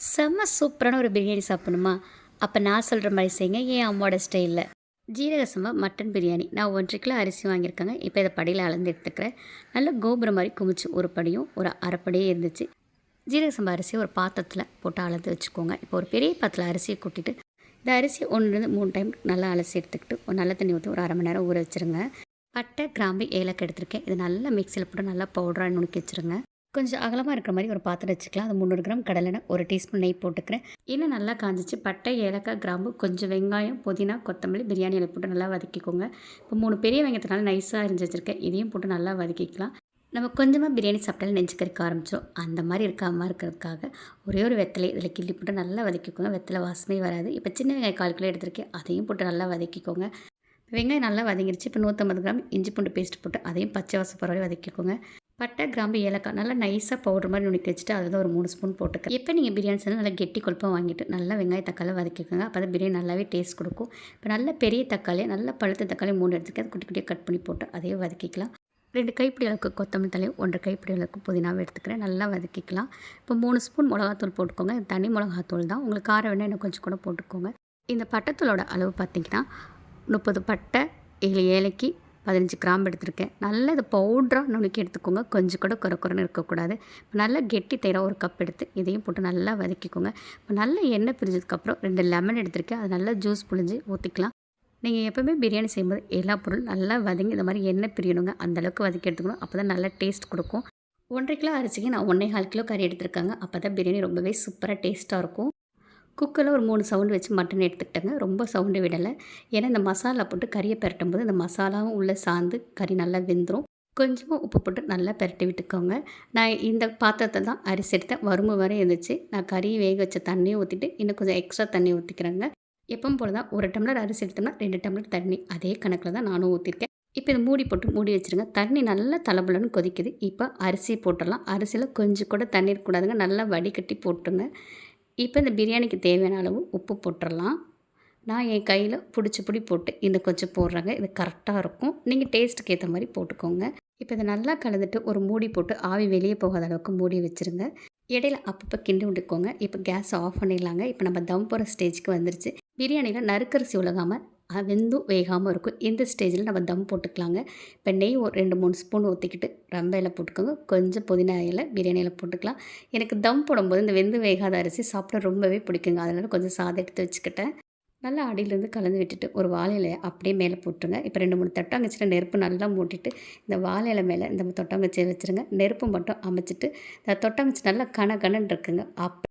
செம்ம சூப்பரான ஒரு பிரியாணி சாப்பிடணுமா? அப்போ நான் சொல்கிற மாதிரி செய்யுங்க என் அம்மாவோட ஸ்டைலில். ஜீரக சம்பா மட்டன் பிரியாணி நான் 1.5 கிலோ அரிசி வாங்கியிருக்கேங்க. இப்போ இதை படியில் அளந்து எடுத்துக்கிறேன். நல்ல கோபுரம் மாதிரி குமிச்சு ஒரு படியும் ஒரு அரைப்படியே இருந்துச்சு. ஜீரக சம்பா அரிசியை ஒரு பாத்திரத்தில் போட்டு அளந்து வச்சுக்கோங்க. இப்போ ஒரு பெரிய பாத்திரத்தில் அரிசியை கொட்டிட்டு இந்த அரிசியை 1-3 டைம் நல்லா அலசி எடுத்துக்கிட்டு ஒரு நல்ல தண்ணி ஊற்றி ஒரு அரை மணி நேரம் ஊற வச்சுருங்க. பட்டை, கிராம்பு, ஏலக்காய் எடுத்திருக்கேன். இது நல்லா மிக்சியில் போட்டு நல்லா பவுடராக நுணுக்கி வச்சுருங்க. கொஞ்சம் அகலமாக இருக்கிற மாதிரி ஒரு பாத்திரம் வச்சுக்கலாம். அது 300 கிராம் கடலெண்ணெய், 1 டீஸ்பூன் நெய் போட்டுக்கிறேன். இன்னும் நல்லா காஞ்சிச்சு. பட்டை, ஏலக்காய், கிராம்பு, கொஞ்சம் வெங்காயம், புதினா, கொத்தமல்லி, பிரியாணி இலை போட்டு நல்லா வதக்கிக்கோங்க. இப்போ 3 பெரிய வெங்காயத்தினால நைஸாக அரிஞ்சு வச்சுருக்கேன். இதையும் போட்டு நல்லா வதக்கிக்கலாம். நம்ம கொஞ்சமாக பிரியாணி சாப்பிட்டாலும் நெஞ்சு கறிக்க ஆரம்பிச்சோம். அந்த மாதிரி இருக்காமல் இருக்கிறதுக்காக ஒரே ஒரு வெத்தலை இதில் கிள்ளி போட்டு நல்லா வதக்கிக்கோங்க. வெத்தலை வாசமே வராது. இப்போ சின்ன வெங்காயம் 1/4 கிலோ எடுத்திருக்கேன். அதையும் போட்டு நல்லா வதக்கிக்கோங்க. வெங்காயம் நல்லா வதங்கிடுச்சு. இப்போ 150 கிராம் இஞ்சி பூண்டு பேஸ்ட் போட்டு அதையும் பச்சை வாசம் போகிற வரை வதக்கிக்கோங்க. பட்டை, கிராம்பு, ஏலக்காய் நல்லா நைஸாக பவுடர் மாதிரி நுணுக்கி வச்சுட்டு அதில் ஒரு 3 ஸ்பூன் போட்டுக்க. இப்போ நீங்கள் பிரியாணி செய்யணும் நல்லா கெட்டி கொழுப்பாக வாங்கிட்டு நல்லா வெங்காய தக்காளி வதக்கிக்கோங்க. அப்போ தான் பிரியாணி நல்லாவே டேஸ்ட் கொடுக்கும். இப்போ நல்ல பெரிய தக்காளியை நல்லா பழுத்த தக்காளி 3 எடுத்துக்க. அது குட்டி குட்டியாக கட் பண்ணி போட்டு அதையே வதக்கிக்கலாம். 2 கைப்பிடி அளவுக்கு கொத்தமல்லி தலையும் 1 கைப்பிடி அளவுக்கு புதினாவை எடுத்துக்கிறேன். நல்லா வதக்கிக்கலாம். இப்போ 3 ஸ்பூன் மிளகாத்தூள் போட்டுக்கோங்க. இது தனி மிளகாத்தூள் தான். உங்களுக்கு காரம் வேணால் இன்னும் கொஞ்சம் கூட போட்டுக்கோங்க. இந்த பட்டைத்தூளோட அளவு பார்த்திங்கன்னா 30 பட்டை, 7 ஏலக்கி, 15 கிராம்பு எடுத்திருக்கேன். நல்லா இது பவுட்ராக நுணுக்கி எடுத்துக்கோங்க. கொஞ்சம் கூட குறைன்னு இருக்கக்கூடாது. இப்போ நல்லா கெட்டி தயிராக 1 கப் எடுத்து இதையும் போட்டு நல்லா வதக்கிக்கோங்க. இப்போ நல்லா எண்ணெய் பிரிஞ்சதுக்கப்புறம் 2 லெமன் எடுத்திருக்கேன். அது நல்லா ஜூஸ் புழிஞ்சு ஊற்றிக்கலாம். நீங்கள் எப்போவுமே பிரியாணி செய்யும்போது எல்லா பொருளும் நல்லா வதங்கி இந்த மாதிரி எண்ணெய் பிரியணுங்க. அந்தளவுக்கு வதக்கி எடுத்துக்கணும். அப்போ தான் நல்லா டேஸ்ட் கொடுக்கும். 1.5 கிலோ அரிசிக்கு நான் 1.25 கிலோ கறி எடுத்துருக்காங்க. அப்போ தான் பிரியாணி ரொம்பவே சூப்பராக டேஸ்ட்டாக இருக்கும். குக்கரில் ஒரு 3 சவுண்டு வச்சு மட்டன் எடுத்துக்கிட்டேங்க. ரொம்ப சவுண்டு விடலை. ஏன்னா இந்த மசாலா போட்டு கறியை பெரட்டும் போது இந்த மசாலாவும் உள்ளே சார்ந்து கறி நல்லா வெந்துடும். கொஞ்சமாக உப்பு போட்டு நல்லா பெரட்டி விட்டுக்கோங்க. நான் இந்த பாத்திரத்தை தான் அரிசி எடுத்தேன். வறுமை வரை இருந்துச்சு. நான் கறி வேக வச்ச தண்ணியை ஊற்றிட்டு இன்னும் கொஞ்சம் எக்ஸ்ட்ரா தண்ணி ஊற்றிக்கிறேங்க. எப்பவும் போல தான் 1 டம்ளர் அரிசி எடுத்தோம்னா 2 டம்ளர் தண்ணி அதே கணக்கில் தான் நானும் ஊற்றிருக்கேன். இப்போ இதை மூடி போட்டு மூடி வச்சுருங்க. தண்ணி நல்லா தளபுலன்னு கொதிக்குது. இப்போ அரிசி போட்டுடலாம். அரிசியில் கொஞ்சம் கூட தண்ணி இருக்கக்கூடாதுங்க. நல்லா வடிகட்டி போட்டுருங்க. இப்போ இந்த பிரியாணிக்கு தேவையான அளவு உப்பு போட்டுடலாம். நான் என் கையில் பிடி போட்டு இன்னும் கொஞ்சம் போடுறேங்க. இது கரெக்டாக இருக்கும். நீங்கள் டேஸ்ட்டுக்கு ஏற்ற மாதிரி போட்டுக்கோங்க. இப்போ இதை நல்லா கலந்துட்டு ஒரு மூடி போட்டு ஆவி வெளியே போகாத அளவுக்கு மூடி வச்சுருங்க. இடையில அப்பப்போ கிண்டி விட்டுக்கோங்க. இப்போ கேஸ் ஆஃப் பண்ணிடலாங்க. இப்போ நம்ம தம் போகிற ஸ்டேஜுக்கு வந்துருச்சு. பிரியாணியில் நறுக்கரிசி உலகாமல் வெந்தும் வேகாமல் இருக்கும். இந்த ஸ்டேஜில் நம்ம தம் போட்டுக்கலாங்க. இப்போ நெய் ஒரு 2-3 ஸ்பூன் ஊற்றிக்கிட்டு ரம்ப இலை போட்டுக்கோங்க. கொஞ்சம் புதினா இலை, பிரியாணி இலை போட்டுக்கலாம். எனக்கு தம் போடும்போது இந்த வெந்து வேகாத அரிசி சாப்பிட ரொம்பவே பிடிக்குங்க. அதனால் கொஞ்சம் சாதம் எடுத்து வச்சுக்கிட்டேன். நல்லா அடியிலேருந்து கலந்து விட்டுட்டு ஒரு வாழை இலையை அப்படியே மேலே போட்டுருங்க. இப்போ 2-3 தொட்டாங்கச்சியில் நெருப்பு நல்லா மூட்டிட்டு இந்த வாழை இலை மேலே இந்த தொட்டாங்கச்சியை வச்சுருங்க. நெருப்பு மட்டும் அமைச்சிட்டு இந்த தொட்டாங்கச்சி நல்லா கனன்னு இருக்குங்க.